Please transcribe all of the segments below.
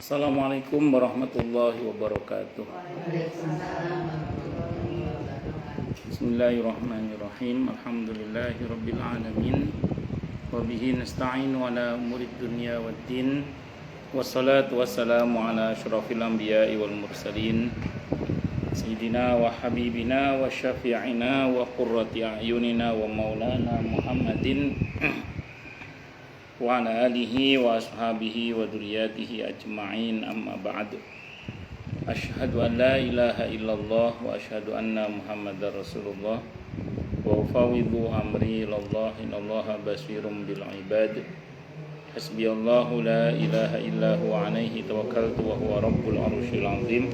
Assalamualaikum warahmatullahi wabarakatuh. Bismillahirrahmanirrahim. Alhamdulillahirabbil alamin. Wa bihi nasta'inu ala umurid dunya waddin. Wassalatu wassalamu ala asyrafil anbiya'i wal mursalin. Sayyidina wa habibina wa syafi'ina wa qurrati a'yunina wa maulana Muhammadin wa ala alihi wa ashabihi wa dzurriyyatihi ajma'in, amma ba'du. Asyhadu an la ilaha illallah wa asyhadu anna Muhammadar Rasulullah wa ufawwidhu amri ilallah innallaha basirun bil ibad. Hasbiyallahu la ilaha illa huwa alaihi tawakkaltu wa huwa rabbul arsyil azim.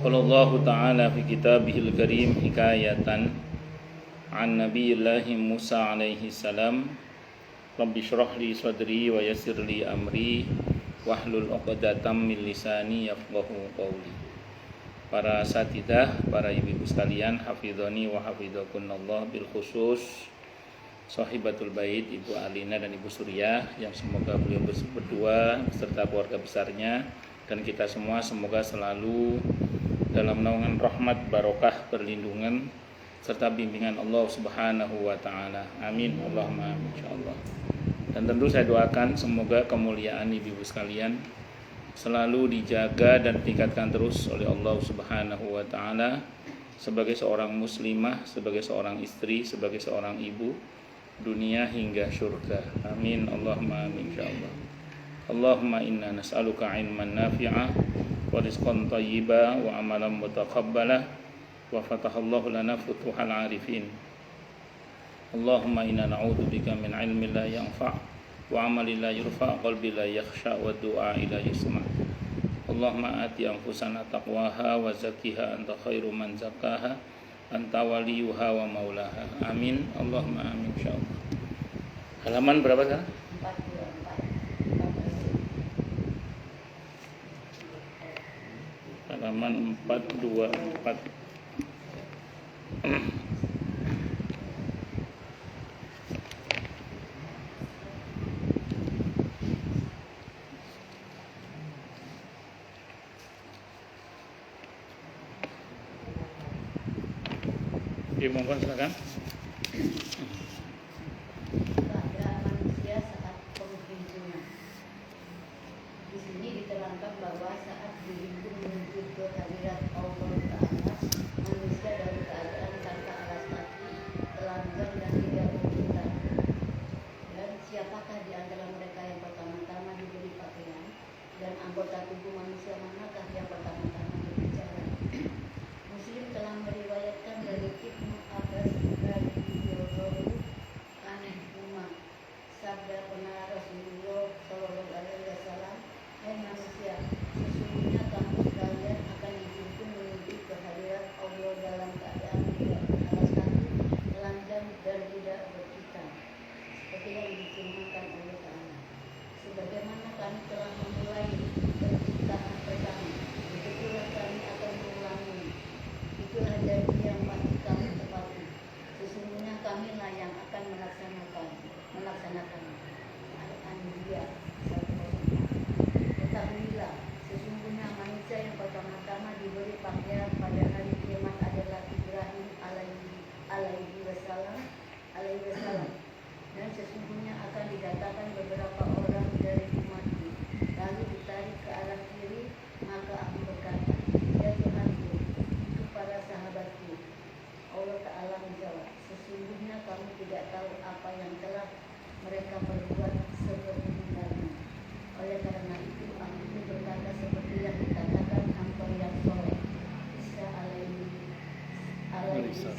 Qala Allah ta'ala fi kitabihil karim hikayatan an nabiyillahi Musa alaihi salam, Rabbi syrah li sadri wa yassir li amri wahlul 'uqdatam min lisani yafqahu qawli. Para asatidzah, para ibu-ibu sekalian, hafizani wa hafizakunallah, bil khusus sahibatul bait Ibu Alina dan Ibu Suryah, yang semoga beliau berdua beserta keluarga besarnya dan kita semua semoga selalu dalam naungan rahmat, barokah, perlindungan serta bimbingan Allah Subhanahu wa taala. Amin. Allahumma amin insyaallah. Dan tentu saya doakan semoga kemuliaan ibu-ibu sekalian selalu dijaga dan ditingkatkan terus oleh Allah Subhanahu wa taala sebagai seorang muslimah, sebagai seorang istri, sebagai seorang ibu, dunia hingga surga. Amin. Allahumma amin insyaallah. Allahumma inna nas'aluka ilman nafi'a wa rizqan thayyiba wa amalan mutaqabbala wa fatahallahu lana futuhal arifin. Allahumma inna na'udzubika min ilmin la yanfa' wa amalin la yurfa' qalbi la yakhsha wa du'a la yusma'. Allahumma ati anfusana taqwaha wa zakkiha anta khairu man zakkaha anta waliyuha wa maulaha. Amin. Allahumma amin insyaallah. Halaman berapa sekarang? 424. Halaman 424. Mohon silakan. Keadaan manusia saat penghitungan. Di sini diterangkan bahwa saat dihitung menuju ke hadirat Allah Ta'ala, manusia dalam keadaan tanpa alas kaki, telanjang dan tidak meminta. Dan siapakah di antara mereka yang pertama-tama diberi pakaian, dan anggota tubuh manusia manakah yang pertama-tama berbicara? Muslim telah meriwayatkan dari Ibnu Abbas radhiyallahu anhuma, sabda pernah Rasulullah sallallahu alaihi wasallam, "Hai manusia, sesungguhnya kamu sekalian akan dihimpun menuju ke hadirat Allah dalam keadaan tidak beralas kaki, telanjang dan tidak berkhitan, seperti yang difirmankan Allah Ta'ala. Sebagaimana kami telah memulai penciptaan pertama, begitulah kami akan mengulangi. Itulah janji yang pasti kami tepati. Sesungguhnya kamilah yang akan melaksanakan. Al-Anbiya 104. Ketahuilah, sesungguhnya manusia yang pertama-tama diberi pakaian pada hari kiamat adalah Ibrahim alaihi wasallam. Dan sesungguhnya akan didatangkan beberapa orang dari umatku, lalu ditarik ke arah kiri, maka aku berkata, ya Tuhanku, itu para sahabatku. Allah Ta'ala menjawab, sesungguhnya kamu tidak tahu apa yang telah mereka perbuat sebelumnya. Oleh karena itu aku pun berkata seperti yang dikatakan hamba yang soleh, Isa alaihi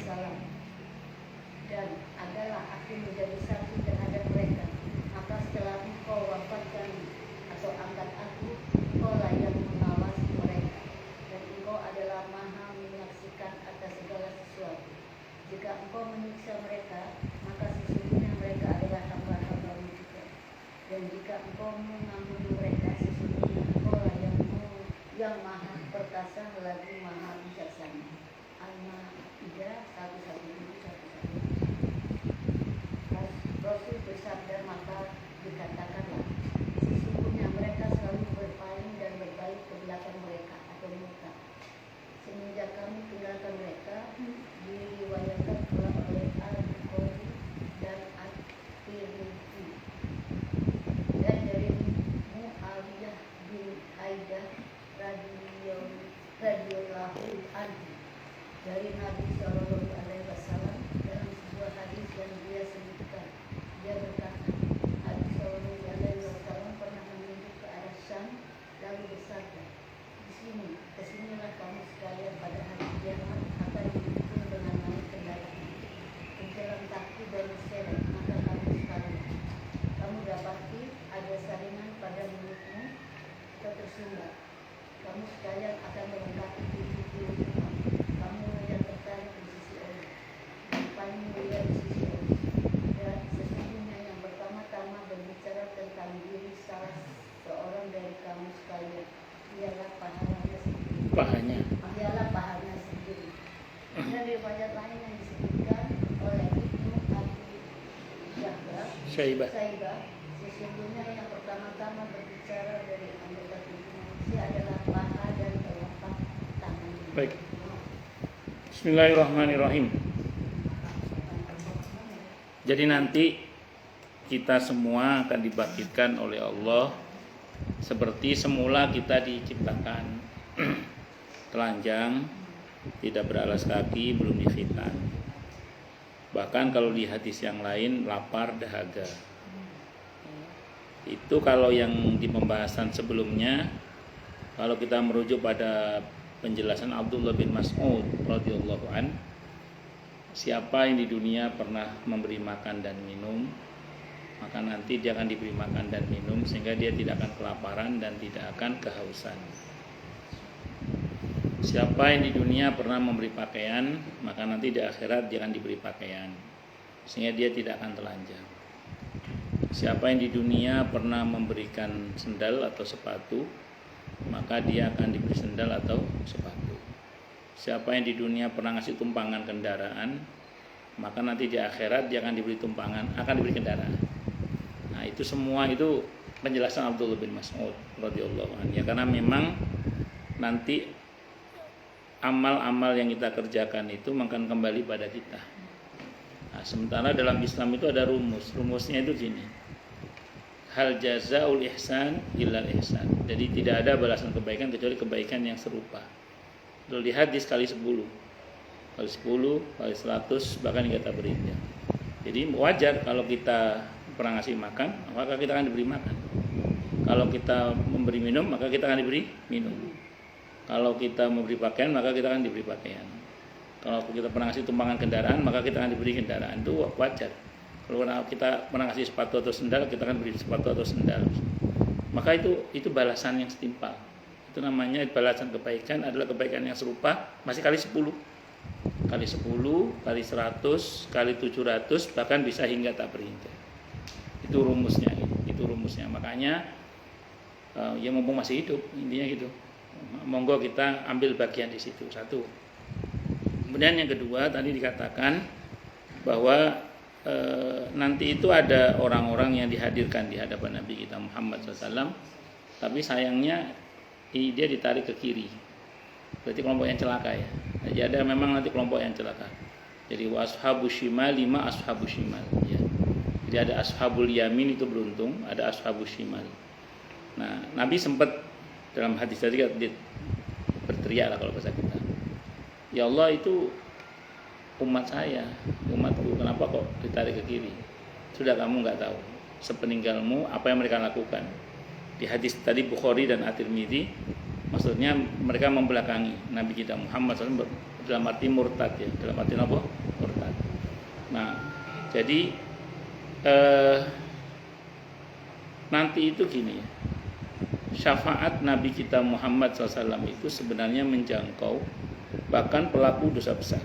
salam, dan adalah aku menjadi saksi terhadap mereka. Maka setelah engkau wafatkan atau angkat aku, engkau lah yang mengawasi mereka, dan engkau adalah maha menyaksikan atas segala sesuatu. Jika engkau menyiksa mereka, maka sesungguhnya mereka adalah hamba-hambamu juga. Dan jika engkau mengampuni mereka, sesungguhnya engkau lah yang maha perkasa lagi maha bijaksana. Al-Maidah 111. Rasul bersabda, maka dikatakanlah, sesungguhnya mereka kamu sekalian akan melengkapi tujuh kamu yang tertarik di sisi Allah, yang paling mulia di sisi Allah. Dan sesungguhnya yang pertama-tama berbicara tentang diri salah seorang dari kamu sekalian, ialah pahalanya sendiri. Ialah pahalanya sendiri. Dan riwayat lain yang disebutkan oleh Ibnu Abi Syaibah, sesungguhnya yang pertama-tama berbicara dari anggota tubuh manusia adalah paha dan telapak tangan. Baik. Bismillahirrahmanirrahim. Jadi nanti kita semua akan dibangkitkan oleh Allah seperti semula kita diciptakan, telanjang, tidak beralas kaki, belum dikhitan. Bahkan kalau di hadis yang lain lapar, dahaga. Itu kalau yang di pembahasan sebelumnya, kalau kita merujuk pada penjelasan Abdullah bin Mas'ud radhiyallahu an, siapa yang di dunia pernah memberi makan dan minum, maka nanti dia akan diberi makan dan minum sehingga dia tidak akan kelaparan dan tidak akan kehausan. Siapa yang di dunia pernah memberi pakaian, maka nanti di akhirat dia akan diberi pakaian sehingga dia tidak akan telanjang. Siapa yang di dunia pernah memberikan sendal atau sepatu, maka dia akan diberi sendal atau sepatu. Siapa yang di dunia pernah ngasih tumpangan kendaraan, maka nanti di akhirat dia akan diberi tumpangan, akan diberi kendaraan. Nah, itu semua itu penjelasan Abdullah bin Mas'ud radhiyallahu anhu. Ya, karena memang nanti amal-amal yang kita kerjakan itu akan kembali pada kita. Nah, sementara dalam Islam itu ada rumusnya itu gini: hal jazaul ihsan illal ihsan. Jadi tidak ada balasan kebaikan kecuali kebaikan yang serupa. Kalau di hadis kali 10, kali 10, kali 100, bahkan hingga tak berinjak. Jadi wajar kalau kita pernah ngasih makan, maka kita akan diberi makan. Kalau kita memberi minum, maka kita akan diberi minum. Kalau kita memberi pakaian, maka kita akan diberi pakaian. Kalau kita pernah ngasih tumpangan kendaraan, maka kita akan diberi kendaraan. Itu wajar. Kalau kita pernah ngasih sepatu atau sendal, kita akan beri sepatu atau sendal. Maka itu balasan yang setimpal. Itu namanya balasan kebaikan, adalah kebaikan yang serupa, masih kali 10. Kali 10, kali 100, kali 700, bahkan bisa hingga tak berinjak. Itu rumusnya. Makanya ya mumpung masih hidup, intinya gitu. Monggo kita ambil bagian di situ. Satu. Kemudian yang kedua, tadi dikatakan bahwa nanti itu ada orang-orang yang dihadirkan di hadapan Nabi kita Muhammad SAW, tapi sayangnya dia ditarik ke kiri. Berarti kelompok yang celaka ya. Jadi ada memang nanti kelompok yang celaka. Jadi washabus shimal, 5 ashabus shimal ya. Jadi ada ashabul yamin itu beruntung, ada ashabus shimal. Nah, Nabi sempat dalam hadis tadi dia berteriak lah kalau bahasa kita, ya Allah, itu umat saya, umatku, kenapa kok ditarik ke kiri? Sudah kamu nggak tahu sepeninggalmu apa yang mereka lakukan. Di hadis tadi Bukhari dan At-Tirmidzi, maksudnya mereka membelakangi Nabi kita Muhammad SAW dalam arti murtad ya, dalam arti apa? Murtad. Nah, jadi nanti itu gini ya, syafaat Nabi kita Muhammad SAW itu sebenarnya menjangkau bahkan pelaku dosa besar,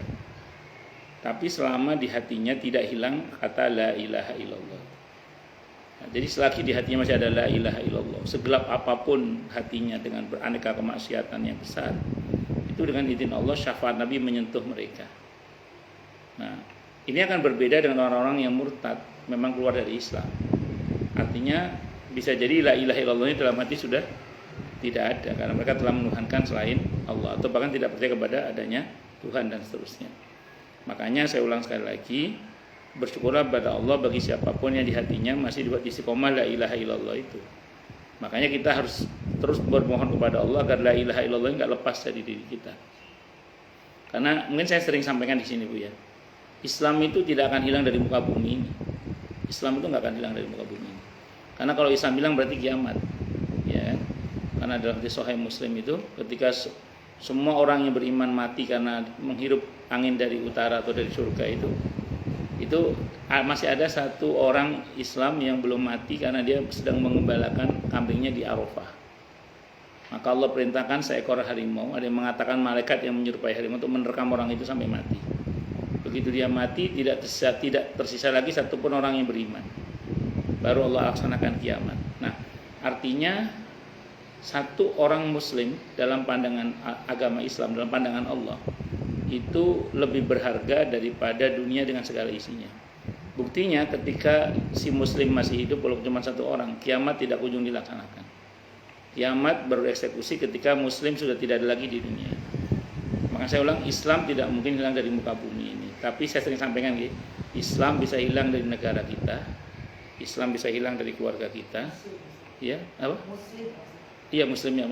tapi selama di hatinya tidak hilang kata la ilaha illallah. Nah, jadi selagi di hatinya masih ada la ilaha illallah, segelap apapun hatinya dengan beraneka kemaksiatan yang besar, itu dengan izin Allah syafaat Nabi menyentuh mereka. Nah, ini akan berbeda dengan orang-orang yang murtad, memang keluar dari Islam. Artinya bisa jadi la ilaha illallah ini dalam hati sudah tidak ada, karena mereka telah menuhankan selain Allah, atau bahkan tidak percaya kepada adanya Tuhan dan seterusnya. Makanya saya ulang sekali lagi, bersyukurlah pada Allah bagi siapapun yang di hatinya masih dibuat istiqomah la ilaha illallah itu. Makanya kita harus terus bermohon kepada Allah agar la ilaha illallah enggak lepas dari diri kita. Karena mungkin saya sering sampaikan di sini Bu ya, Islam itu tidak akan hilang dari muka bumi ini. Islam itu enggak akan hilang dari muka bumi ini. Karena kalau Islam bilang berarti kiamat, ya. Karena dalam hadis Sahih Muslim itu, ketika semua orang yang beriman mati karena menghirup angin dari utara atau dari surga itu masih ada satu orang Islam yang belum mati karena dia sedang mengembalakan kambingnya di Arafah. Maka Allah perintahkan seekor harimau. Ada yang mengatakan malaikat yang menyerupai harimau untuk menerkam orang itu sampai mati. Begitu dia mati, tidak tersisa lagi satupun orang yang beriman. Baru Allah laksanakan kiamat. Nah, artinya satu orang muslim dalam pandangan agama Islam, dalam pandangan Allah, itu lebih berharga daripada dunia dengan segala isinya. Buktinya ketika si muslim masih hidup, walaupun cuma satu orang, kiamat tidak kunjung dilaksanakan. Kiamat bereksekusi ketika muslim sudah tidak ada lagi di dunia. Maka saya ulang, Islam tidak mungkin hilang dari muka bumi ini. Tapi saya sering sampaikan, Islam bisa hilang dari negara kita, Islam bisa hilang dari keluarga kita, ya apa? Iya muslimnya,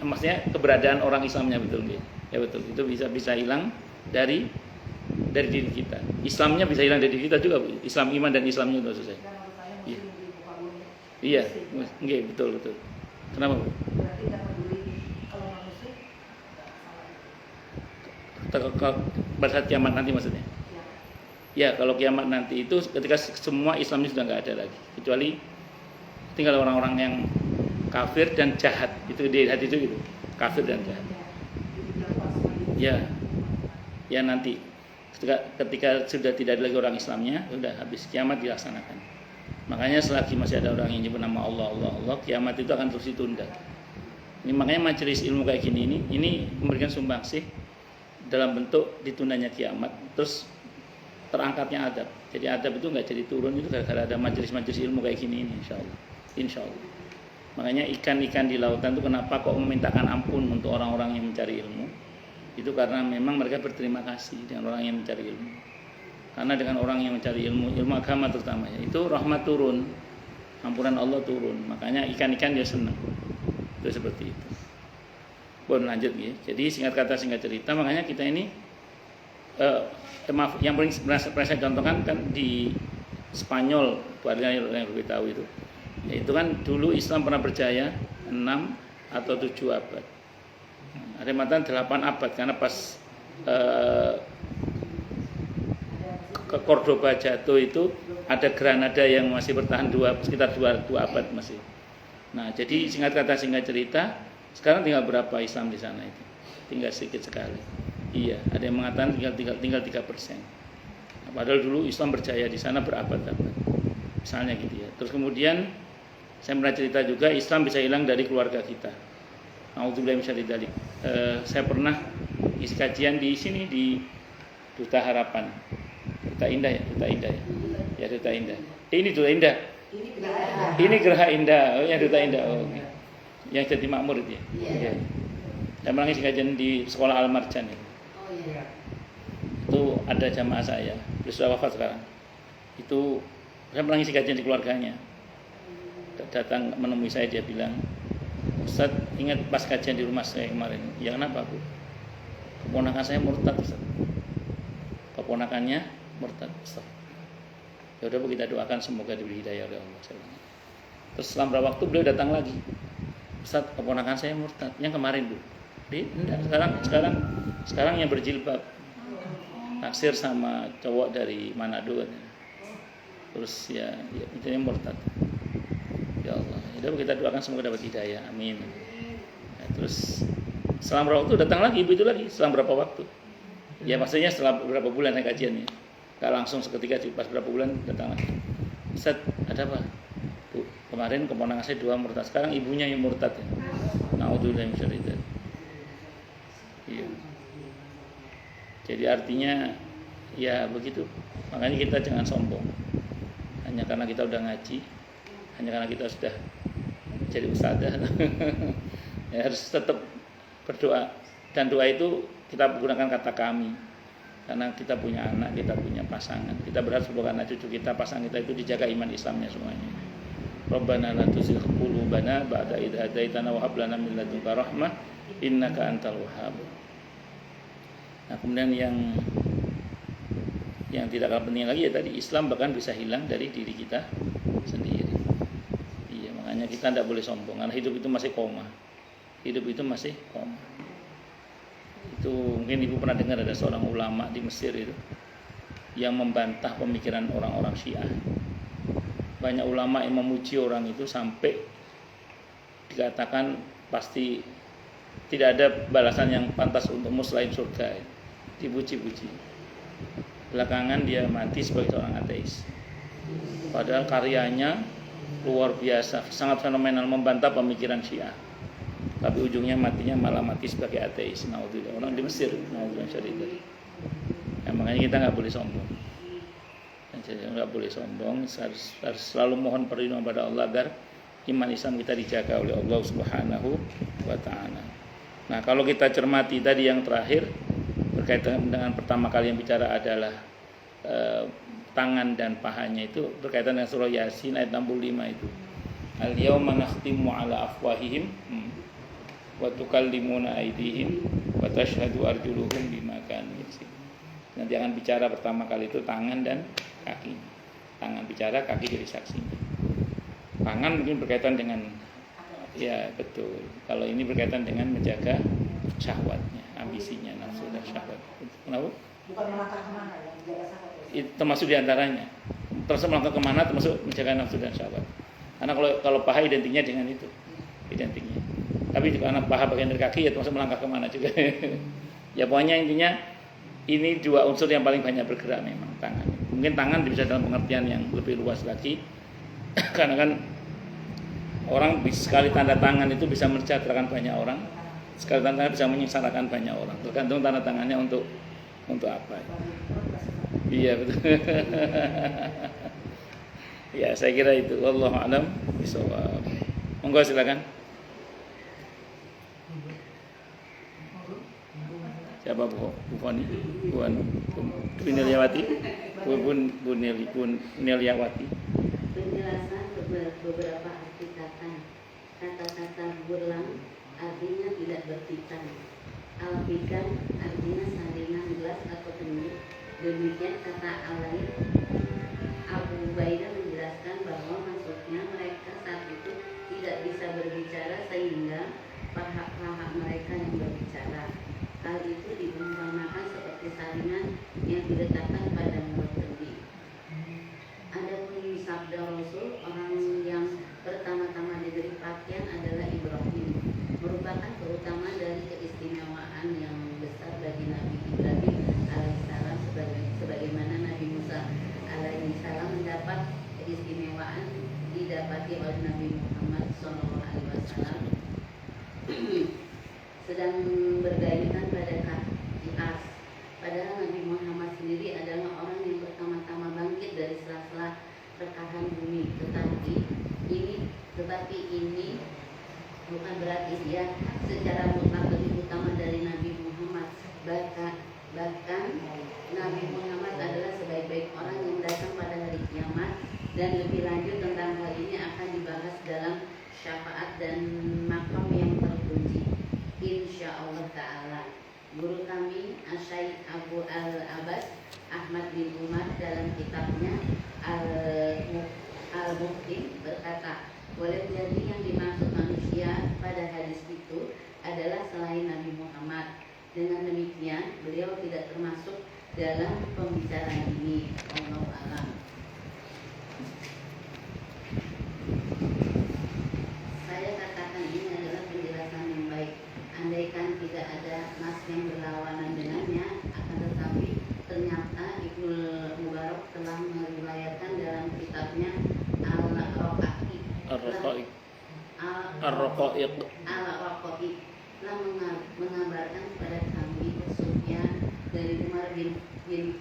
maksudnya keberadaan orang Islamnya, betul nggih? Ya betul, itu bisa hilang dari diri kita. Islamnya bisa hilang dari diri kita juga, Bu. Islam iman dan Islamnya itu maksud saya. Iya. Iya, nggih, betul. Kenapa, Bu? Pada saat kiamat nanti maksudnya? Ya, kalau kiamat nanti itu ketika semua Islamnya sudah nggak ada lagi, kecuali tinggal orang-orang yang kafir dan jahat. Itu di hati itu gitu, kafir dan jahat. Ya nanti ketika sudah tidak ada lagi orang Islamnya, sudah habis kiamat dilaksanakan. Makanya selagi masih ada orang yang nyebut nama Allah, kiamat itu akan terus ditunda. Ini makanya majelis ilmu kayak gini ini memberikan sumbangsih dalam bentuk ditundanya kiamat, terus terangkatnya adab. Jadi adab itu nggak jadi turun itu gara-gara ada majelis-majelis ilmu kayak gini ini, insya Allah. Makanya ikan-ikan di lautan itu kenapa kok memintakan ampun untuk orang-orang yang mencari ilmu? Itu karena memang mereka berterima kasih dengan orang yang mencari ilmu. Karena dengan orang yang mencari ilmu agama terutama, itu rahmat turun, ampunan Allah turun. Makanya ikan-ikan dia senang. Itu seperti itu. Boleh lanjut ya. Jadi singkat kata singkat cerita, makanya kita ini yang paling saya contohkan kan di Spanyol, yang lebih tahu itu. Itu kan dulu Islam pernah berjaya 6 atau 7 abad. Ada yang mengatakan 8 abad karena pas ke Cordoba jatuh itu ada Granada yang masih bertahan sekitar 2 abad masih. Nah, jadi singkat kata singkat cerita, sekarang tinggal berapa Islam di sana itu? Tinggal sedikit sekali. Iya, ada yang mengatakan tinggal 3%. Nah, padahal dulu Islam berjaya di sana berabad-abad. Misalnya gitu ya. Terus kemudian saya pernah cerita juga Islam bisa hilang dari keluarga kita. Nauzubillahi min dzalik. Saya pernah isi kajian di sini di Duta Harapan. Duta Indah ya. Ya Duta Indah. Ini Duta Indah. Ini Geraha Indah. Oh ya Duta Indah. Oh, okay. Yang jadi makmur itu ya. Iya. Saya pernah isi kajian di sekolah Al-Marjan ya. Oh iya. Itu ada jamaah saya. Beliau sudah wafat sekarang. Itu saya pernah isi kajian di keluarganya. Datang menemui saya, dia bilang, Ustaz, ingat pas kajian di rumah saya kemarin. Ya kenapa, Bu? Keponakan saya murtad, Ustaz. Keponakannya murtad, Ustaz. Ya udah, Bu, kita doakan semoga diberi hidayah oleh Allah. Terus setelah beberapa waktu beliau datang lagi. Ustaz, keponakan saya murtad. Yang kemarin, Bu. Sekarang yang berjilbab. Naksir sama cowok dari Manado. Terus ya itu murtad. Ya Allah, ya kita doakan semoga dapat hidayah, amin. Nah, terus setelah berapa waktu datang lagi ibu itu lagi, setelah berapa waktu? Ya maksudnya setelah beberapa bulan kajiannya, gak langsung seketika, pas berapa bulan datang lagi. Ustaz, ada apa? Bu, kemarin keponakan saya 2 murtad, sekarang ibunya yang murtad ya. Nauzubillahi min dzalik. Iya. Jadi artinya ya begitu. Makanya kita jangan sombong. Hanya karena kita udah ngaji, hanya karena kita sudah jadi ustadzah ya harus tetap berdoa, dan doa itu kita gunakan kata kami karena kita punya anak, kita punya pasangan, kita berharap semoga anak cucu kita, pasangan kita itu dijaga iman Islamnya semuanya. Rabbana la tuzigh qulubana ba'da idh hadaitana wa hab lana min ladunka rahmah innaka antal wahhab. Nah, kemudian yang tidak kalah penting lagi ya tadi, Islam bahkan bisa hilang dari diri kita sendiri. Makanya kita tidak boleh sombong karena hidup itu masih koma. Itu mungkin ibu pernah dengar ada seorang ulama di Mesir itu yang membantah pemikiran orang-orang Syiah. Banyak ulama yang memuji orang itu sampai dikatakan pasti tidak ada balasan yang pantas untukmu selain surga. Dipuji-puji. Belakangan dia mati sebagai seorang ateis. Padahal karyanya luar biasa, sangat fenomenal, membantah pemikiran Syiah. Tapi ujungnya matinya malah mati sebagai ateis. Naudzubillah. Orang di Mesir, naudzubillah syarikat. Ya, makanya kita nggak boleh sombong. Nggak boleh sombong, harus selalu mohon perlindungan pada Allah agar iman Islam kita dijaga oleh Allah Subhanahu wa taala. Nah, kalau kita cermati tadi yang terakhir berkaitan dengan pertama kali yang bicara adalah tangan dan pahanya, itu berkaitan dengan surah Yasin ayat 65 itu. Al-yauma nakhtimu ala afwahihim wa tukallimuna aydihim wa tashhadu arjuluhum bima kanu yaksibun. Nanti akan bicara pertama kali itu tangan dan kaki. Tangan bicara, kaki jadi saksinya. Tangan mungkin berkaitan dengan, ya betul. Kalau ini berkaitan dengan menjaga syahwatnya, ambisinya, nafsu dan syahwat. Kenapa? Bukan melangkah kemana ya, menjaga syahwat. Itu termasuk diantaranya. Terus melangkah kemana termasuk menjaga nafsu dan syahwat. Karena kalau paha identiknya dengan itu, identiknya. Tapi karena paha bagian dari kaki ya termasuk melangkah kemana juga. Ya pokoknya intinya ini dua unsur yang paling banyak bergerak memang, tangan. Mungkin tangan bisa dalam pengertian yang lebih luas lagi. Karena kan orang sekali tanda tangan itu bisa mensejahterakan banyak orang, sekali tanda tangan bisa menyengsarakan banyak orang. Tergantung tanda tangannya untuk apa. Iya betul. Ya saya kira itu. Wallahu a'lam bishawab. Monggo silakan. Siapa Bu Foni? Bu Neliawati? Bu Neliawati. Penjelasan beberapa arti kata-kata burlang artinya tidak bertitan. Alfikan artinya saringan gelas atau penuh. Demikian kata Alai. Abu Ubaidah menjelaskan bahwa maksudnya mereka saat itu tidak bisa berbicara sehingga paha mereka yang berbicara. Hal itu diumpamakan seperti saringan yang diletakkan pada mulut kendi. Adapun sabda Rasul, orang yang pertama-tama diberi pakaian adalah Ibrahim, merupakan keutamaan dari keistimewaan yang besar bagi Nabi Ibrahim alaihissalam, sebagaimana Nabi Musa alaihissalam mendapat keistimewaan didapati oleh Nabi Muhammad SAW. Sedang bergaitan pada kaki as. Padahal Nabi Muhammad sendiri adalah orang yang pertama-tama bangkit dari sela-sela rekahan bumi. Tetapi ini bukan berarti dia secara mutlak lebih utama dari Nabi Muhammad. Bahkan Nabi Muhammad adalah sebaik-baik orang yang datang pada hari kiamat, dan lebih lanjut tentang hal ini akan dibahas dalam syafaat dan makam yang terpuji. Insyaallah Ta'ala. Guru kami Asy-Syaikh Abu Al-Abbas Ahmad bin Umar dalam kitabnya Al-Muqtim berkata, boleh jadi yang dimaksud manusia pada hadis itu adalah selain Nabi Muhammad. Dengan demikian beliau tidak termasuk dalam pembicaraan ini. Allahu a'lam. Saya katakan ini adalah penjelasan yang baik. Andaikan tidak ada nas yang berlawanan dengannya, akan tetapi ternyata Ibnul Mubarak telah meriwayatkan dalam kitabnya Ar-Raqaiq telah mengabarkan kepada kami Sufyan dari Umar bin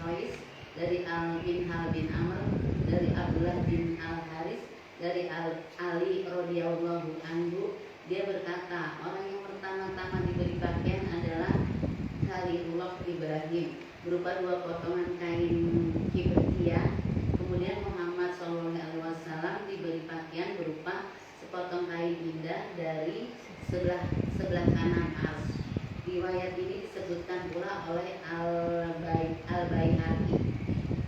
Qais, dari bin Hal bin Amr, dari Abdullah bin Al-Haris, dari Ali radhiyallahu anhu. Dia berkata, orang yang pertama-tama diberi pakaian adalah Khalilullah Ibrahim, berupa 2 potongan kain kibriyah. Kemudian Muhammad SAW diberi pakaian berupa sepotong kain indah dari sebelah kanan ars. Riwayat ini disebutkan pula oleh Al-Baihaqi.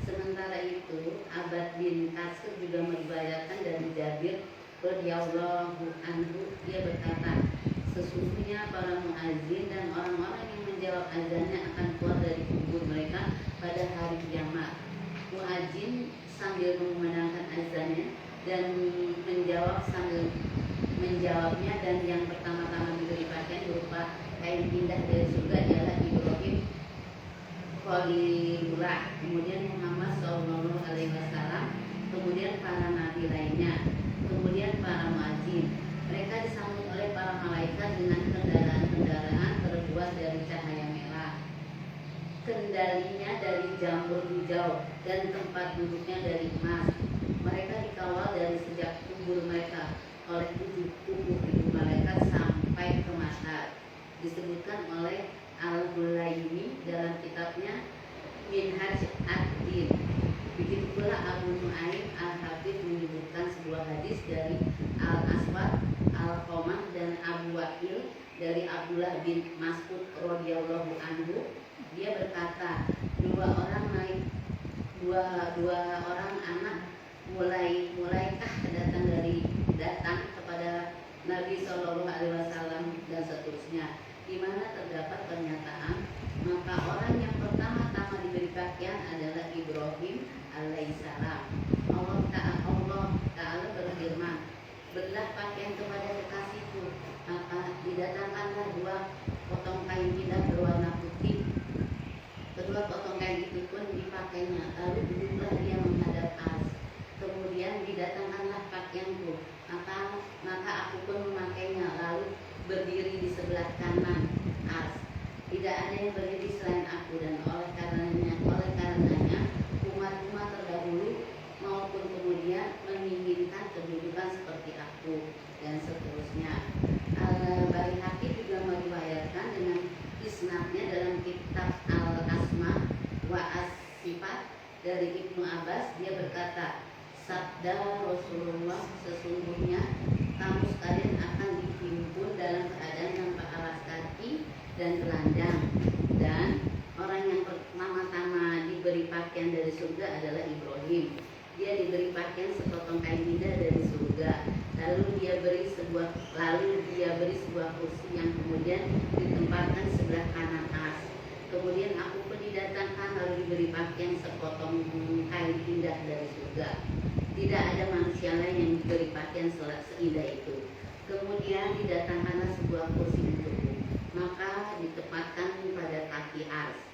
Sementara itu, Abbad bin Kasir juga meriwayatkan dari Jabir radhiyallahu anhu. Dia berkata, sesungguhnya para muazzin dan orang-orang yang menjawab azannya akan keluar dari kubur mereka pada hari kiamat. Muazzin sambil mengumandangkan azannya dan menjawab sambil menjawabnya, dan yang pertama-tama diberi pakaian berupa kain indah dari surga ialah Ibrahim Khalilullah, kemudian Muhammad Sallallahu Alaihi Wasallam, kemudian para nabi lainnya, kemudian para muadzin. Mereka disambut oleh para malaikat dengan kendaraan-kendaraan terbuat dari cahaya merah. Kendalinya dari jamur hijau dan tempat duduknya dari emas. Mereka dikawal dari sejak kubur mereka oleh 70.000 malaikat sampai ke Masyar. Disebutkan oleh Al-Hulaimi dalam kitabnya Minhaj ad-Din. Begitu pula Abu Nu'aim Al-Hafidh menyebutkan sebuah hadis dari Al-Aswad Al-Qamah dan Abu Wa'il dari Abdullah bin Mas'ud radhiyallahu anhu. Dia berkata, dua orang anak mulaikah datang kepada Nabi Shallallahu Alaihi Wasallam dan seterusnya, di mana terdapat pernyataan, maka orang yang pertama-tama diberi pakaian adalah Ibrahim alaihissalam. Allah Ta'ala berfirman, berilah pakaian kepada kekasihku, maka didatangkanlah 2 potong kain indah berwarna putih. Kedua potong kain itu pun dipakainya, lalu duduklah dia menghadap ars. Kemudian didatangkanlah pakaianku, maka aku pun memakainya, lalu berdiri di sebelah kanan ars. Tidak ada yang berdiri selain aku, dan oleh karenanya umat-umat terdahulu maupun kemudian menginginkan kedudukan seperti aku, dan seterusnya. Al-Baihaqi juga meriwayatkan dengan isnadnya dalam kitab Al-Asma wa As-Sifat dari Ibnu Abbas. Dia berkata, sabda Rasulullah, sesungguhnya kamu sekalian akan dihimpun dalam keadaan tanpa alas kaki dan telanjang, dan orang yang pertama-tama diberi pakaian dari surga adalah Ibrahim. Dia diberi pakaian sepotong kain indah dari surga, lalu dia beri sebuah kursi yang kemudian ditempatkan sebelah kanan ars. Kemudian aku pun didatangkan, lalu diberi pakaian sepotong kain indah dari surga. Tidak ada manusia lain yang diberi pakaian seindah itu. Kemudian didatangkanlah sebuah kursi untukku, maka ditempatkan pada kaki ars.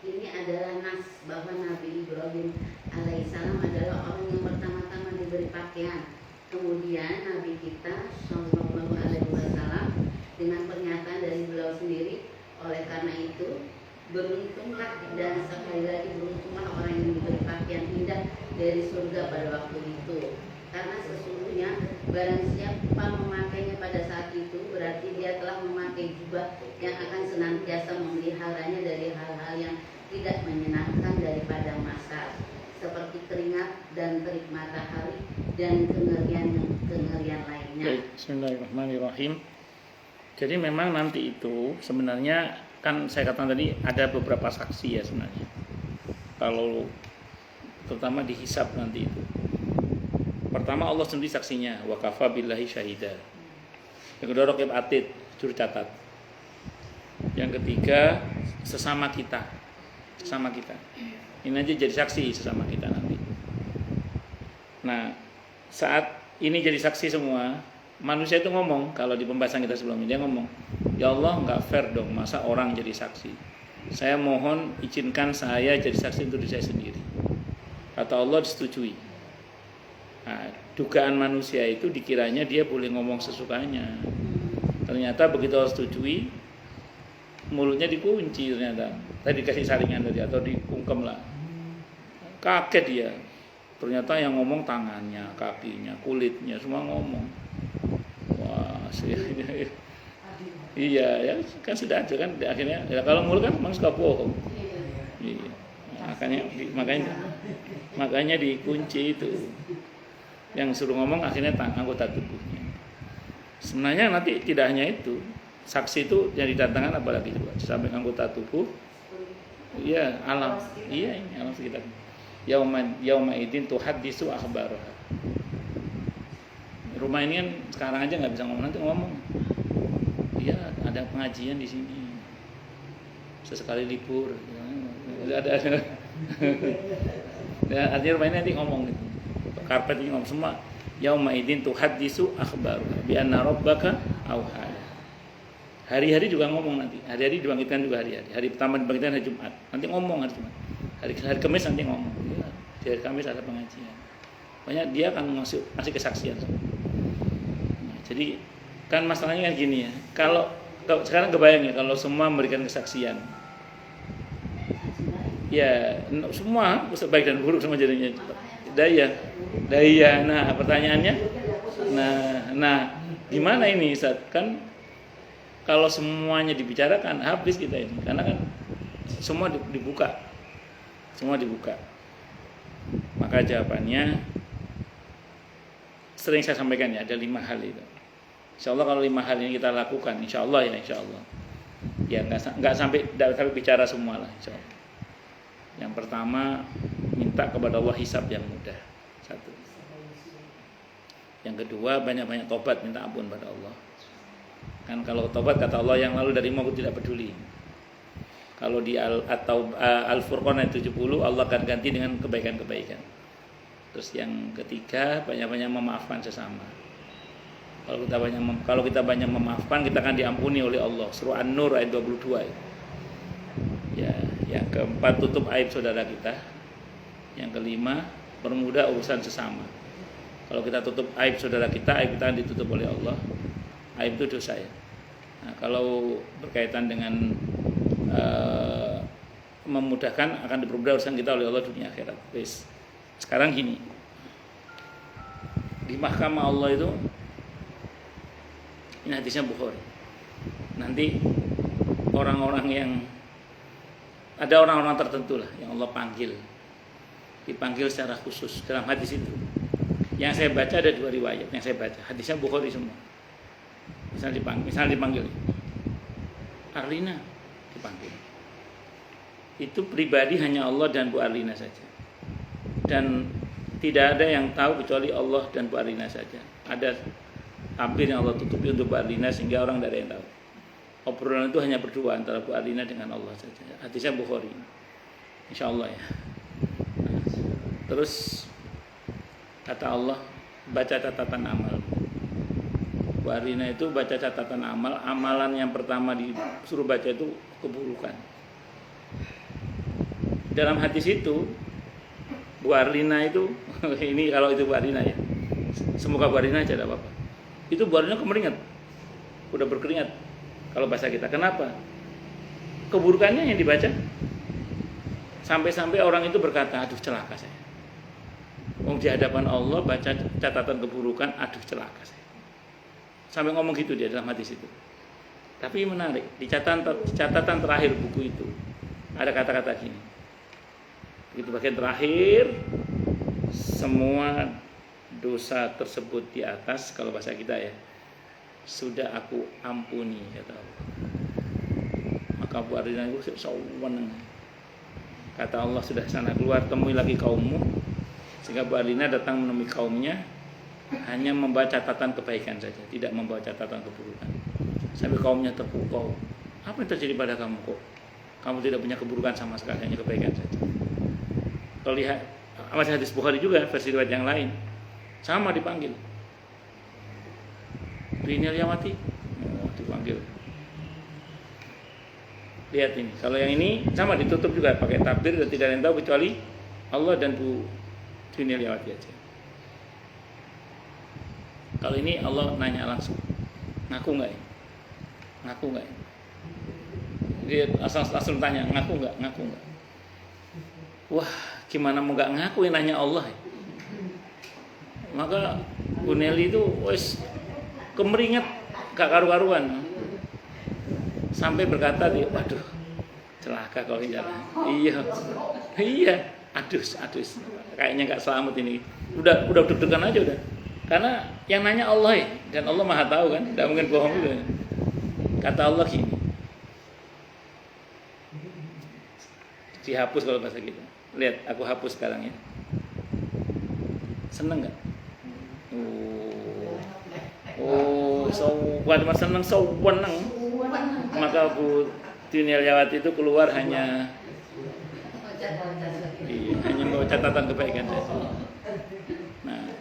Ini adalah nas bahwa Nabi Ibrahim alaihissalam adalah orang yang pertama-tama diberi pakaian. Kemudian Nabi kita Sallallahu Alaihi Wasallam dengan pernyataan dari beliau sendiri, oleh karena itu beruntunglah, dan sekali lagi beruntunglah orang yang diberi pakaian indah dari surga pada waktu itu, karena sesungguhnya barang siapa memakainya pada saat itu, berarti dia telah memakai jubah yang akan senantiasa memeliharanya dari hal-hal yang tidak menyenangkan daripada masyar, seperti keringat dan terik matahari dan kengerian lainnya. Baik, bismillahirrahmanirrahim. Jadi memang nanti itu sebenarnya kan saya katakan tadi ada beberapa saksi ya sebenarnya. Kalau terutama dihisab nanti itu. Pertama Allah sendiri saksinya, wa kafa billahi syahida. Yang kedua raqib atid, juru catat. Yang ketiga sesama kita. Ini aja jadi saksi sesama kita nanti. Nah, saat ini jadi saksi semua, manusia itu ngomong, kalau di pembahasan kita sebelumnya dia ngomong, ya Allah nggak fair dong, masa orang jadi saksi. Saya mohon izinkan saya jadi saksi untuk diri saya sendiri. Kata Allah disetujui. Nah, dugaan manusia itu dikiranya dia boleh ngomong sesukanya. Ternyata begitu Allah setujui, mulutnya dikunci ternyata. Tadi dikasih saringan tadi atau dikungkem lah. Kaget dia. Ternyata yang ngomong tangannya, kakinya, kulitnya semua ngomong. Wah, iya ya kan sudah aja kan akhirnya. Ya kalau mulut kan memang suka bohong. Iya. Makanya dikunci itu. Yang suruh ngomong akhirnya anggota tubuhnya. Sebenarnya nanti tidak hanya itu. Saksi itu yang didatangkan apalagi coba sampai anggota tubuh. Iya, alam. Iya, ini alam sekitar. Yauma idin tuhaddisu akhbaraha. Rumah ini kan sekarang aja nggak bisa ngomong, nanti ngomong. Iya, ada pengajian di sini. Sesekali libur. Ada. Ya, artinya rumah ini nanti ngomong gitu. Karpet ini ngomong semua. yauma idzin tuhaddisu akhbaruha bi anna rabbaka auha. Hari-hari juga ngomong nanti. Hari-hari dibangkitkan juga hari-hari. Hari pertama dibangkitkan hari Jumat. Nanti ngomong hari Jumat. Hari Kamis nanti ngomong. Ya, di hari Kamis ada pengajian. Banyak dia akan ngasih kesaksian. Nah, jadi kan masalahnya kan gini ya. Kalau sekarang kebayang ya kalau semua memberikan kesaksian. Ya, semua baik dan buruk sama jadinya. Daya. Nah, pertanyaannya nah gimana ini Ustaz? Kan kalau semuanya dibicarakan habis kita ini. Karena kan semua dibuka. Maka jawabannya sering saya sampaikan ya, ada 5 hal itu. Insya Allah kalau 5 hal ini kita lakukan, insya Allah. Ya nggak sampai bicara semua lah, insya Allah. Yang pertama, minta kepada Allah hisab yang mudah. 1. Yang kedua, banyak-banyak tobat, minta ampun pada Allah. Kan kalau tobat kata Allah yang lalu darimu aku tidak peduli. Kalau di Al-Furqan ayat 70 Allah akan ganti dengan kebaikan-kebaikan. Terus yang ketiga, banyak-banyak memaafkan sesama. Kalau kita banyak memaafkan, kita akan diampuni oleh Allah. Surah An-Nur ayat 22. Ya, yang keempat, tutup aib saudara kita. Yang kelima, permudah urusan sesama. Kalau kita tutup aib saudara kita, aib kita akan ditutup oleh Allah. Aib itu dosa ya. Nah, kalau berkaitan dengan memudahkan, akan dipermudah urusan kita oleh Allah dunia akhirat. Sekarang gini, di mahkamah Allah itu, ini hadisnya Bukhari. Nanti ada orang-orang tertentu lah yang Allah dipanggil secara khusus dalam hadis itu. Yang saya baca ada 2 riwayat yang saya baca. Hadisnya Bukhari semua. Misal dipanggil Arlina dipanggil. Itu pribadi hanya Allah dan Bu Arlina saja. Dan tidak ada yang tahu kecuali Allah dan Bu Arlina saja. Ada tabir yang Allah tutupi untuk Bu Arlina sehingga orang tidak ada yang tahu. Obrolan itu hanya berdua antara Bu Arlina dengan Allah saja. Hadisnya Bukhari. Insya Allah ya. Nah, terus kata Allah, baca catatan amal. Bu Arlina itu baca catatan amal. Amalan yang pertama disuruh baca itu keburukan. Dalam hadis itu Bu Arlina itu ini kalau itu Bu Arlina ya. Semoga Bu Arlina aja tidak apa-apa. Itu Bu Arlina kemeringat. Udah berkeringat kalau bahasa kita. Kenapa? Keburukannya yang dibaca. Sampai-sampai orang itu berkata, aduh celaka saya. Di hadapan Allah baca catatan keburukan, aduh celaka saya. Sampai ngomong gitu dia dalam hadis itu. Tapi menarik, di catatan terakhir buku itu ada kata-kata gini. Itu bagian terakhir, semua dosa tersebut di atas, kalau bahasa kita ya, sudah aku ampuni, kata Allah. Maka Bu Arlina itu sewenang. Kata Allah, sudah sana keluar, temui lagi kaummu. Sehingga Bu Arlina datang menemui kaumnya, hanya membawa catatan kebaikan saja, tidak membawa catatan keburukan. Sampai kaumnya terpukau. Apa yang terjadi pada kamu kok? Kamu tidak punya keburukan sama sekali, hanya kebaikan saja. Kalau lihat masih hadis Bukhari juga, versi riwayat yang lain, sama dipanggil. Rini Alyawati dipanggil. Lihat ini, kalau yang ini sama ditutup juga pakai tabir dan tidak ada yang tahu kecuali Allah dan Bu Rini Alyawati aja. Kalau ini Allah nanya langsung, ngaku nggak ya? Ngaku nggak ya? Dia langsung tanya, ngaku nggak? Wah, gimana mau nggak ngaku, nanya Allah ya? Maka Bu Nelly itu wes kemeringat gak karu-karuan, sampai berkata dia, waduh celaka kalau ini jalan. Iya, aduh, kayaknya nggak selamat ini. Udah deg-degan aja udah, karena yang nanya Allah ya, dan Allah maha tahu kan, tidak mungkin bohong juga. Kata Allah gini, dihapus kalau bahasa kita. Lihat, aku hapus sekarang ya. Seneng nggak? Bukan seneng, sewenang. Maka Bu Rini Alyawati itu keluar hanya membawa catatan kebaikan saja. Nah,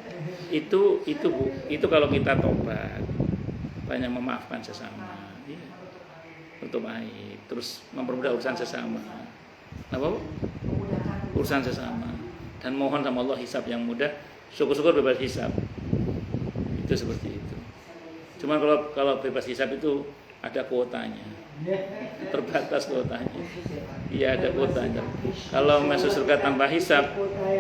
itu kalau kita tobat, banyak memaafkan sesama, ya, tutup aib, terus mempermudah urusan sesama, apa? Urusan sesama, dan mohon sama Allah hisab yang mudah, syukur-syukur bebas hisab, itu seperti itu. Cuman kalau bebas hisab itu ada kuotanya, terbatas kuotanya. Iya, ada kuotanya. Kalau masuk surga tanpa hisab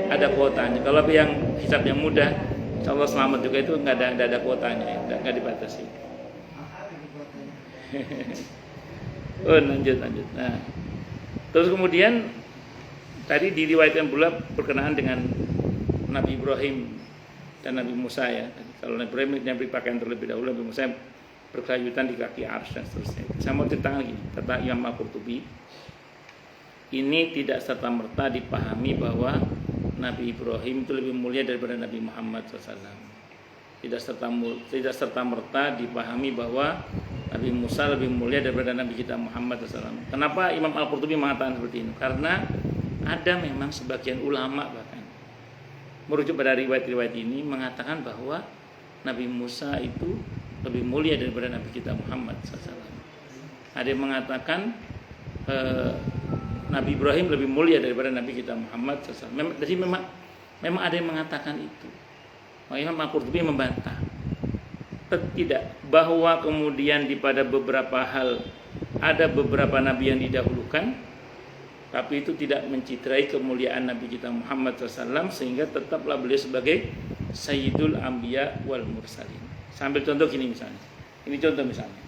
ada kuotanya. Kalau yang hisab yang mudah, insya Allah selamat juga, itu nggak ada kuotanya, nggak dibatasi. Lanjut. Nah, terus kemudian tadi diriwayatkan pula berkenaan dengan Nabi Ibrahim dan Nabi Musa ya. Kalau Nabi Ibrahim diberi pakaian terlebih dahulu, Nabi Musa berkelayutan di kaki arsy dan seterusnya. Saya mau ceritakan lagi, kata Imam Al-Qurtubi, ini tidak serta-merta dipahami bahwa Nabi Ibrahim itu lebih mulia daripada Nabi Muhammad SAW. Tidak serta-merta dipahami bahwa Nabi Musa lebih mulia daripada Nabi kita Muhammad SAW. Kenapa Imam Al-Qurtubi mengatakan seperti ini? Karena ada memang sebagian ulama bahkan merujuk pada riwayat-riwayat ini mengatakan bahwa Nabi Musa itu lebih mulia daripada Nabi kita Muhammad SAW. Ada yang mengatakan Nabi Ibrahim lebih mulia daripada Nabi kita Muhammad SAW. Jadi memang ada yang mengatakan itu. Imam Al-Qurtubi membantah. Tidak, bahwa kemudian pada beberapa hal ada beberapa nabi yang didahulukan, tapi itu tidak mencitrai kemuliaan Nabi kita Muhammad SAW, sehingga tetaplah beliau sebagai Sayyidul Anbiya wal Mursalin. Sambil contoh gini misalnya. Ini contoh misalnya.